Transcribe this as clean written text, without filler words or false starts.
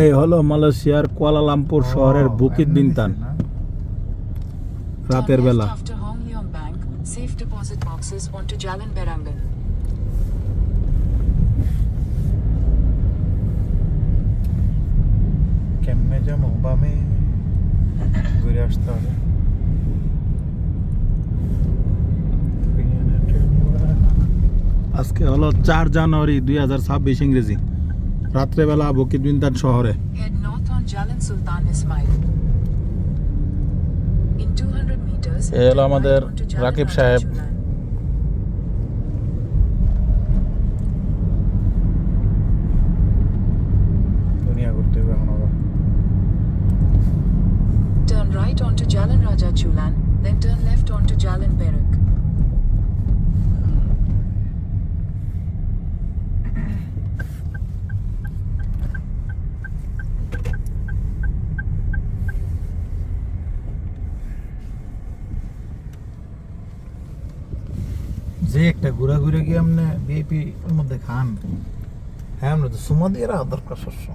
এই হলো মালয়েশিয়ার কুয়ালালামপুর শহরের বুকিত বিনতান রাতের বেলা। কেমনে যাবো বামে ঘুরে আসতে হবে। আজকে হলো 4 জানুয়ারি 2026 ইংরেজি। রাত্রেবেলা বুকিত বিনতান শহরে। এই হলো আমাদের রাকিব সাহেব। দুনিয়া ঘুরতে হবে এখন আবার। Turn right onto Jalan Raja Chulan, then turn left onto Jalan Perak. যে একটা ঘুরা ঘুরে গিয়ে আপনি বিএপি এর মধ্যে খান, হ্যাঁ আমরা তো সুমা দিয়ে রাখা দরকার সবসময়।